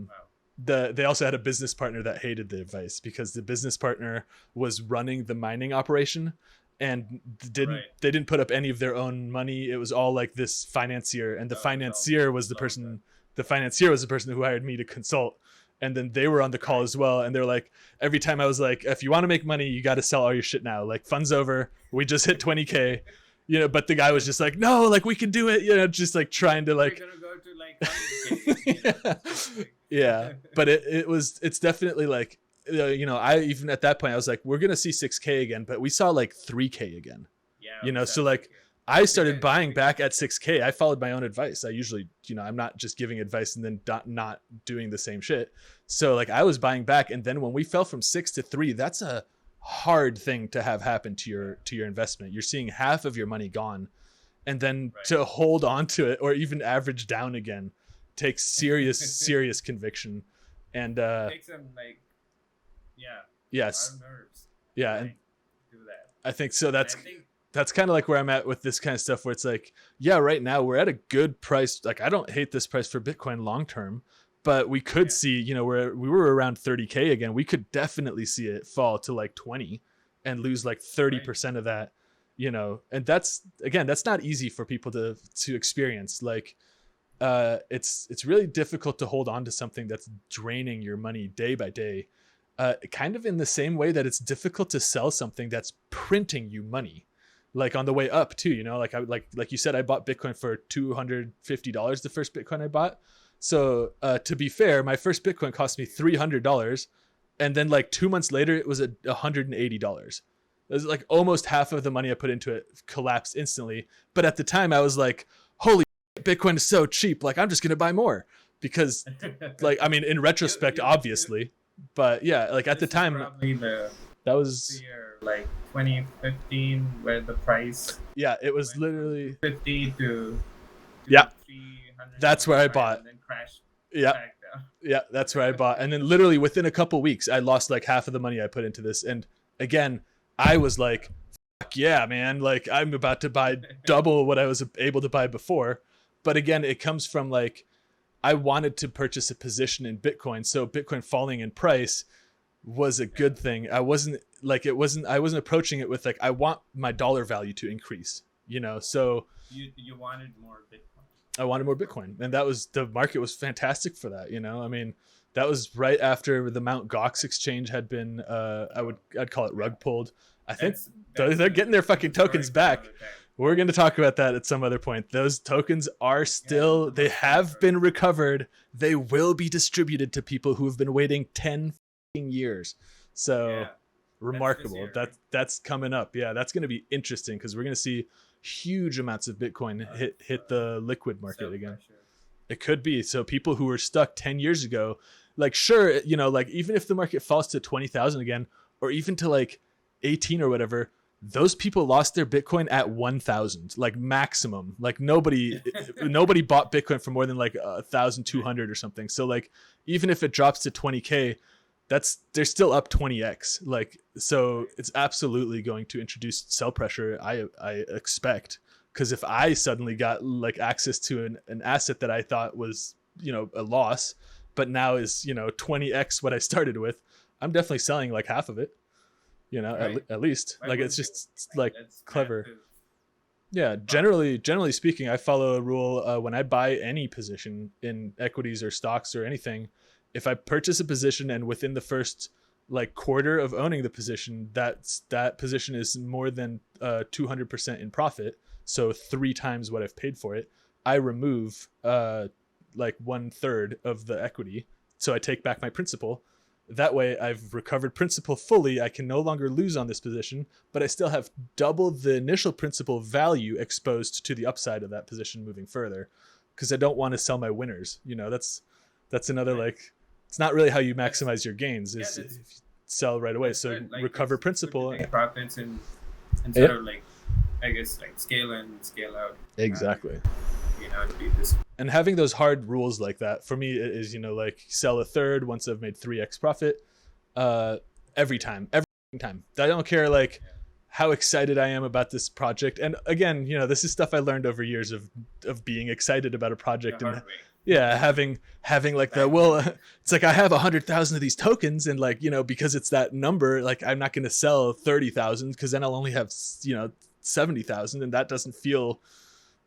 they also had a business partner that hated the advice because the business partner was running the mining operation and Right. they didn't put up any of their own money. It was all like this financier, and the Oh, financier was the it's all good. person who hired me to consult. And then they were on the call Right. as well, and they're like, every time I was like, if you want to make money, you got to sell all your shit now, like funds over, we just hit 20K, but the guy was just like, no, like we can do it, just like trying to like, We're gonna go to like 100K. yeah. But it's definitely like, I even at that point I was like, we're gonna see 6K again, but we saw like 3K again, Yeah, we so saw like 3K. I started because buying back at 6K. I followed my own advice. I usually, I'm not just giving advice and then not doing the same shit. So like I was buying back, and then when we fell from 6 to 3, that's a hard thing to have happen to your investment. You're seeing half of your money gone, and then right. to hold on to it or even average down again takes serious conviction. And It takes them like, yeah, yes, a lot of nerves. yeah, Like, and do that. I think so. And I think That's kind of like where I'm at with this kind of stuff, where it's like, yeah, right now we're at a good price. Like I don't hate this price for Bitcoin long term, but we could see, where we were around 30K again, we could definitely see it fall to like 20 and lose like 30% of that, and that's not easy for people to experience. Like it's really difficult to hold on to something that's draining your money day by day. Kind of in the same way that it's difficult to sell something that's printing you money, like on the way up too, like like you said, I bought Bitcoin for $250, the first Bitcoin I bought. So to be fair, my first Bitcoin cost me $300, and then like 2 months later it was at $180. It was like almost half of the money I put into it collapsed instantly. But at the time I was like, holy shit, Bitcoin is so cheap, like I'm just gonna buy more, because like, I mean, in retrospect, obviously, but yeah, like at the time, probably that was year like 2015 where the price it was literally 50 to yeah, 300. that's where I bought. And then crashed Yeah, back down. yeah, that's where I bought. And then literally within a couple weeks, I lost like half of the money I put into this. And again, I was like, fuck yeah, man, like I'm about to buy double what I was able to buy before. But again, it comes from like, I wanted to purchase a position in Bitcoin. So Bitcoin falling in price was a good thing. I wasn't approaching it with like, I want my dollar value to increase, so you wanted more Bitcoin. I wanted more Bitcoin, and the market was fantastic for that. I mean, that was right after the Mt. Gox exchange had been, I'd call it rug pulled. I think they're getting their fucking tokens back. We're going to talk about that at some other point. Those tokens are still, they have been recovered. They will be distributed to people who have been waiting 10 years. So remarkable. That's coming up. Yeah, that's going to be interesting, because we're going to see huge amounts of Bitcoin hit the liquid market again. It could be. So people who were stuck 10 years ago, like, sure, like even if the market falls to 20,000 again, or even to like 18 or whatever, those people lost their Bitcoin at 1,000, like maximum. Like nobody bought Bitcoin for more than like 1,200 or something. So like even if it drops to 20K, they're still up 20x. Like, so it's absolutely going to introduce sell pressure, I expect, because if I suddenly got like access to an asset that I thought was a loss, but now is 20x what I started with, I'm definitely selling like half of it, at least. Like it's just like clever. Yeah, generally speaking, I follow a rule when I buy any position in equities or stocks or anything. If I purchase a position and within the first like quarter of owning the position, that position is more than 200% in profit, so 3 times what I've paid for it, I remove like 1/3 of the equity. So I take back my principal. That way I've recovered principal fully. I can no longer lose on this position, but I still have double the initial principal value exposed to the upside of that position moving further, because I don't want to sell my winners. That's another like, it's not really how you maximize your gains, is if you sell right away. So like, recover principal. Profits and sort of like, I guess, like scale in, scale out. Exactly. To be this. And having those hard rules like that for me is, like sell 1/3 once I've made 3x profit, every time. I don't care like how excited I am about this project. And again, this is stuff I learned over years of being excited about a project and having like it's like I have 100,000 of these tokens, and like, because it's that number, like I'm not going to sell 30,000 because then I'll only have 70,000, and that doesn't feel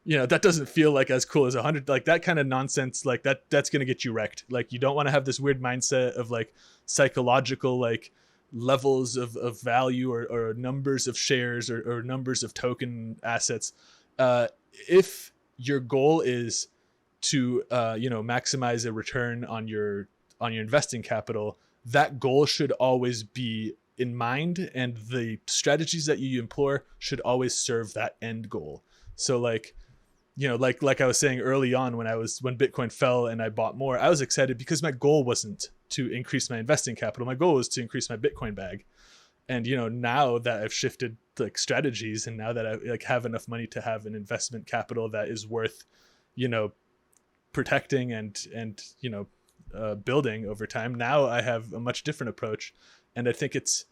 like as cool as 100. Like that kind of nonsense, like that's going to get you wrecked. Like you don't want to have this weird mindset of like psychological like levels of value or numbers of shares or numbers of token assets. If your goal is to maximize a return on your investing capital, that goal should always be in mind, and the strategies that you employ should always serve that end goal. So like, like I was saying early on when Bitcoin fell and I bought more, I was excited because my goal wasn't to increase my investing capital. My goal was to increase my Bitcoin bag. And now that I've shifted like strategies, and now that I like have enough money to have an investment capital that is worth protecting and building over time, now I have a much different approach. And I think it's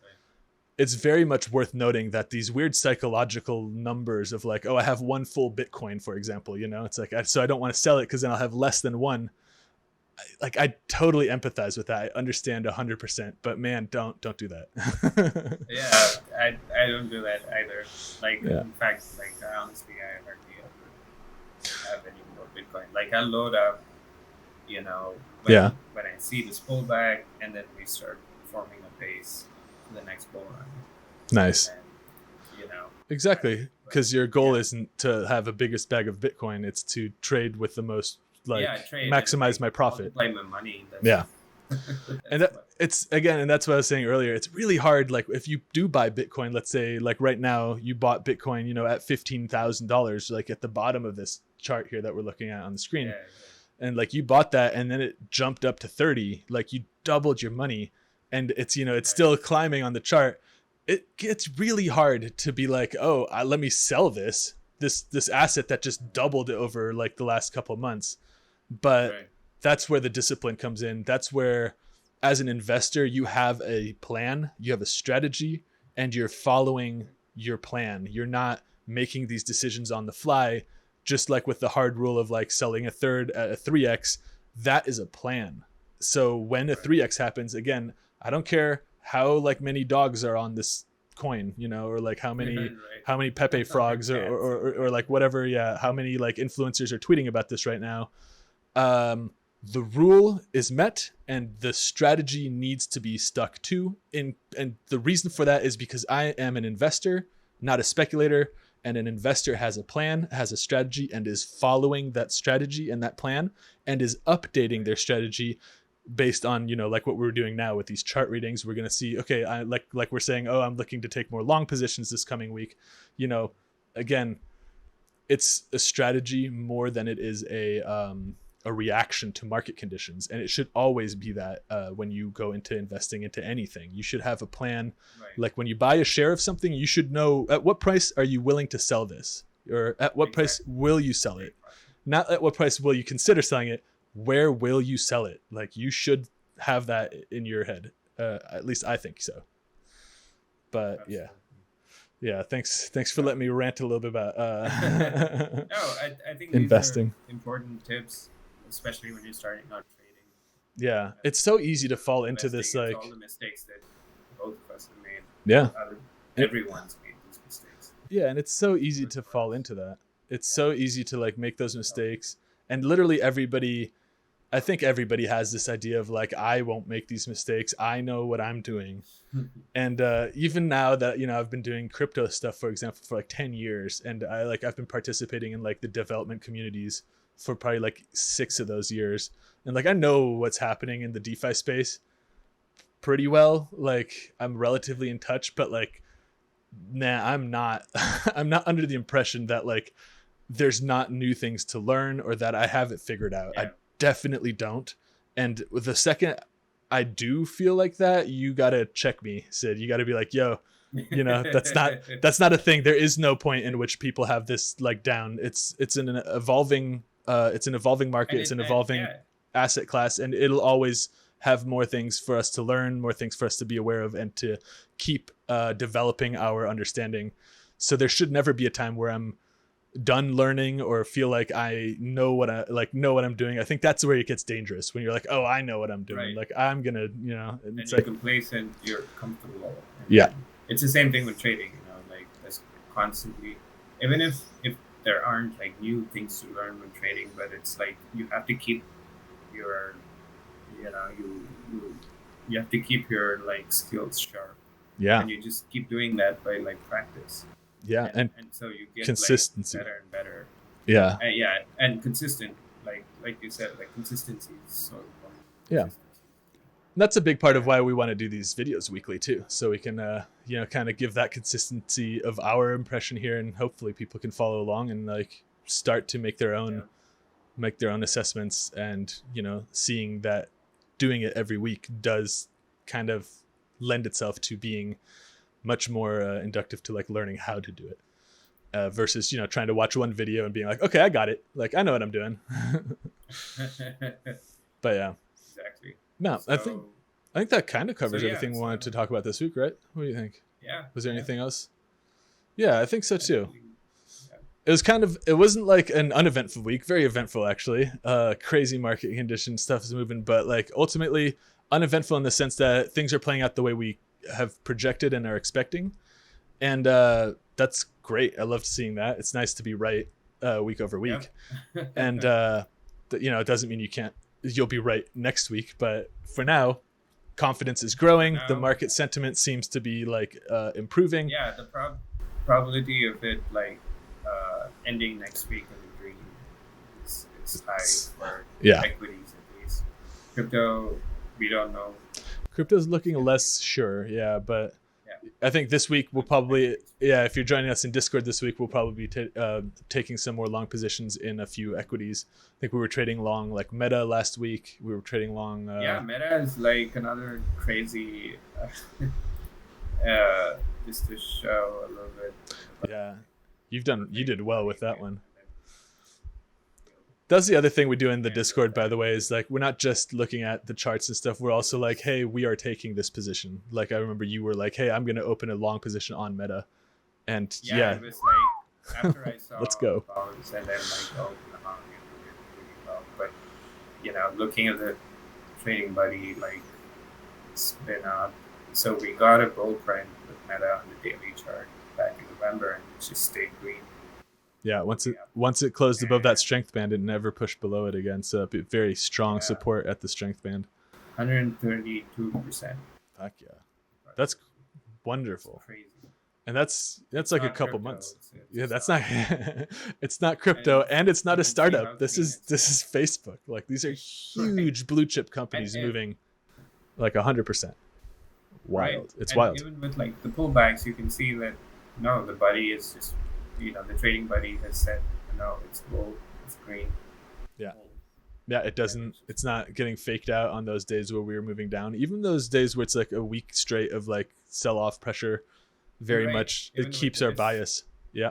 very much worth noting that these weird psychological numbers of like, oh, I have one full Bitcoin, for example, it's like, so I don't want to sell it because then I'll have less than one. Like, I totally empathize with that. I understand 100%, but man, don't do that. Yeah, I don't do that either. Like, Yeah. in fact, like, honestly, I hardly ever have any more Bitcoin. Like, I load up, Yeah. when I see this pullback, and then we start forming a base for the next bull run. Nice. And, Exactly. Because your goal isn't to have a biggest bag of Bitcoin. It's to trade with the most, trade maximize and, my profit. Multiply my money. Yeah. And it's again, and that's what I was saying earlier. It's really hard. Like, if you do buy Bitcoin, let's say like right now you bought Bitcoin, at $15,000, like at the bottom of this chart here that we're looking at on the screen. Yeah. And like you bought that and then it jumped up to 30, like you doubled your money, and it's, it's still climbing on the chart. It gets really hard to be like, oh, let me sell this asset that just doubled over like the last couple of months. But that's where the discipline comes in. That's where, as an investor, you have a plan, you have a strategy, and you're following your plan. You're not making these decisions on the fly, just like with the hard rule of like selling a third at a 3x. That is a plan. So when a 3x happens, again, I don't care how like many dogs are on this coin, or like how many Pepe frogs or like whatever. Yeah. How many like influencers are tweeting about this right now. The rule is met and the strategy needs to be stuck to. And the reason for that is because I am an investor, not a speculator, and an investor has a plan, has a strategy, and is following that strategy and that plan, and is updating their strategy based on, like what we're doing now with these chart readings. We're going to see, okay, I like we're saying, oh, I'm looking to take more long positions this coming week. Again, it's a strategy more than it is a reaction to market conditions. And it should always be that when you go into investing into anything, you should have a plan. Like when you buy a share of something, you should know at what price are you willing to sell this, or at what price will you sell it? Not at what price will you consider selling it, where will you sell it? Like, you should have that in your head. At least I think so. But absolutely. Yeah. Thanks for letting me rant a little bit about no, I think investing. These are important tips, especially when you're starting out trading. Yeah, it's so easy to fall into this, like all the mistakes that both of us have made. Yeah, everyone's made these mistakes. Yeah, and it's so easy to fall into that. It's so easy to like make those mistakes, and literally everybody, I think everybody has this idea of like, I won't make these mistakes. I know what I'm doing. And even now that, I've been doing crypto stuff, for example, for like 10 years, and I've been participating in like the development communities for probably like 6 of those years. And like, I know what's happening in the DeFi space pretty well. Like, I'm relatively in touch, but like, nah, I'm not under the impression that like there's not new things to learn or that I have it figured out. Yeah. I definitely don't. And the second I do feel like that, you gotta check me, Sid. You gotta be like, yo, that's not a thing. There is no point in which people have this like down. It's an evolving market. It's an evolving asset class, and it'll always have more things for us to learn, more things for us to be aware of, and to keep developing our understanding. So there should never be a time where I'm done learning or feel like I know what I'm doing. I think that's where it gets dangerous, when you're like, oh, I know what I'm doing. Right. Like, I'm gonna, and it's you're like complacent, you're comfortable. Yeah. It's the same thing with trading, like that's constantly, even if there aren't like new things to learn when trading, but it's like you have to keep your, you have to keep your like skills sharp. Yeah. And you just keep doing that by like practice. Yeah, and so you get consistency, like, better and better. Yeah, and consistent, like you said, like consistency is so important. Yeah, That's a big part of why we want to do these videos weekly too, so we can kind of give that consistency of our impression here, and hopefully people can follow along and like start to make their own assessments, and seeing that doing it every week does kind of lend itself to being much more inductive to like learning how to do it, versus trying to watch one video and being like, okay, I got it, like I know what I'm doing. But yeah, Exactly. no, So, I think that kind of covers So, yeah, everything we so- wanted to talk about this week, right? What do you think? yeah. Was there yeah. anything else? Yeah, I think so too. Yeah. It wasn't like an uneventful week, very eventful actually. Crazy market conditions, stuff is moving, but like ultimately uneventful in the sense that things are playing out the way we have projected and are expecting. And that's great. I love seeing that. It's nice to be right week over week. Yeah. And it doesn't mean you'll be right next week, but for now, confidence is growing. The market sentiment seems to be like improving. Yeah, the probability of it like ending next week in the green is high for equities at least. Crypto, we don't know. Crypto's looking less sure, but I think this week we'll probably, if you're joining us in Discord this week, we'll probably be taking some more long positions in a few equities. I think we were trading long like Meta last week. We were trading long. Meta is like another crazy, just to show a little bit. Yeah, you did well with that one. That's the other thing we do in the Discord, by the way, is like we're not just looking at the charts and stuff. We're also like, hey, we are taking this position. Like I remember you were like, hey, I'm going to open a long position on Meta, and it was like after I saw let's go. And then like, oh, really well. But looking at the trading buddy, like it's been up. So we got a bull print with Meta on the daily chart back in November, and it just stayed green. Yeah, once it closed above that strength band, it never pushed below it again. So very strong support at the strength band. 132%. Fuck yeah, that's wonderful. It's crazy. And that's like a couple crypto, months. it's That's not it's not crypto, and it's not a startup. This is Facebook. Like these are huge blue chip companies moving like 100%. Wild. Right. It's and wild. Even with like the pullbacks, you can see that the buddy is just the trading buddy has said no, it's gold, it's green. Yeah. Yeah, it's not getting faked out on those days where we were moving down. Even those days where it's like a week straight of like sell off pressure, very much it keeps our bias. Yeah,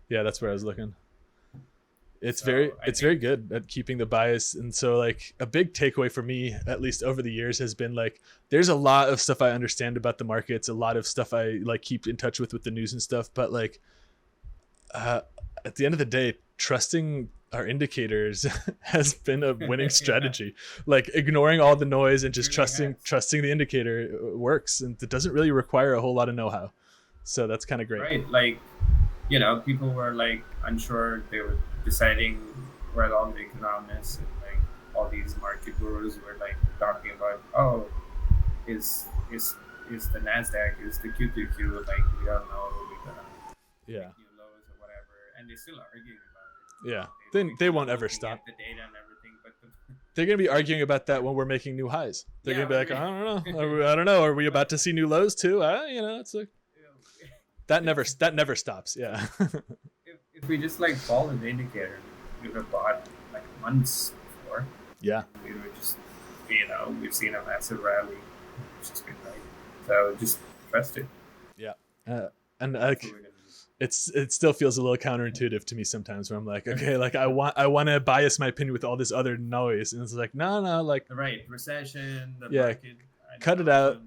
that's where I was looking. It's very good at keeping the bias. And so like a big takeaway for me, at least over the years, has been like there's a lot of stuff I understand about the markets, a lot of stuff I like keep in touch with the news and stuff, but like at the end of the day, trusting our indicators has been a winning strategy. Like ignoring all the noise and just trusting the indicator works, and it doesn't really require a whole lot of know-how. So that's kind of great. Right, like people were like unsure. They were deciding where all the economists and like all these market gurus were like talking about, is the Nasdaq, is the QQQ, like we don't know, we're gonna new lows or whatever, and they still arguing about it. Yeah, they won't ever stop. The data and everything, but they're gonna be arguing about that when we're making new highs. They're gonna be like, I don't know. Are we about to see new lows too? It's like that never stops. Yeah. if we just like follow the indicator, we would have bought like months before. Yeah. We were just we've seen a massive rally, which has been right. So just trust it. Yeah. And like it still feels a little counterintuitive to me sometimes, where I'm like, okay, like I want to bias my opinion with all this other noise, and it's like no, like recession, the market, cut it out.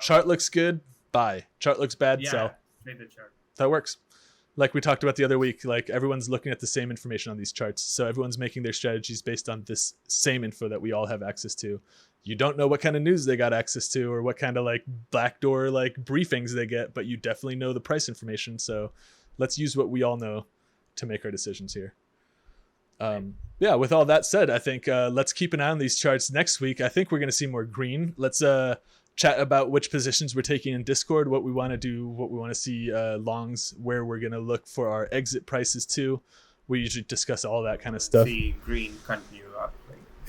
Chart looks good, buy. Chart looks bad, sell. Trade the chart. That works. Like we talked about the other week, like everyone's looking at the same information on these charts, so everyone's making their strategies based on this same info that we all have access to. You don't know what kind of news they got access to or what kind of like backdoor like briefings they get, but you definitely know the price information. So let's use what we all know to make our decisions here. With all that said, I think let's keep an eye on these charts next week. I think we're going to see more green. Let's chat about which positions we're taking in Discord, what we want to do, what we want to see longs, where we're going to look for our exit prices too. We usually discuss all that kind of stuff. See green continue up.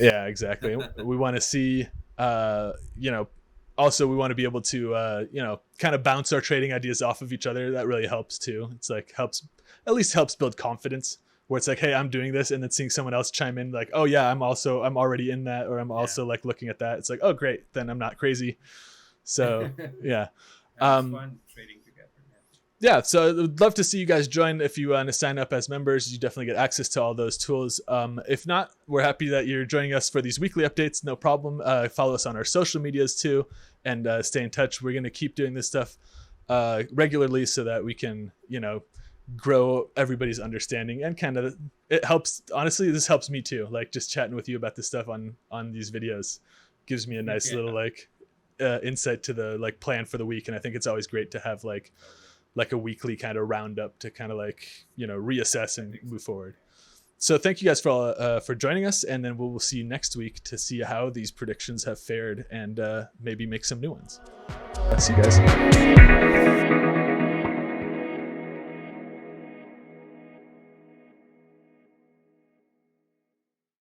Yeah, exactly. We want to see You know, also we want to be able to, you know, kind of bounce our trading ideas off of each other. That really helps too. It's like at least helps build confidence, where it's like, hey, I'm doing this, and then seeing someone else chime in like, oh yeah, I'm already in that, or I'm also like looking at that. It's like, oh great, then I'm not crazy. So yeah. And it's fun trading together. Yeah, so I would love to see you guys join. If you want to sign up as members, you definitely get access to all those tools. If not, we're happy that you're joining us for these weekly updates. No problem. Follow us on our social medias too, and stay in touch. We're going to keep doing this stuff regularly so that we can, you know, grow everybody's understanding, and kind of, it helps. Honestly, this helps me too. Like just chatting with you about this stuff on these videos gives me a nice little like insight to the like plan for the week. And I think it's always great to have like a weekly kind of roundup to kind of like, you know, reassess and move forward. So thank you guys for joining us, and then we'll see you next week to see how these predictions have fared, and maybe make some new ones. See you guys.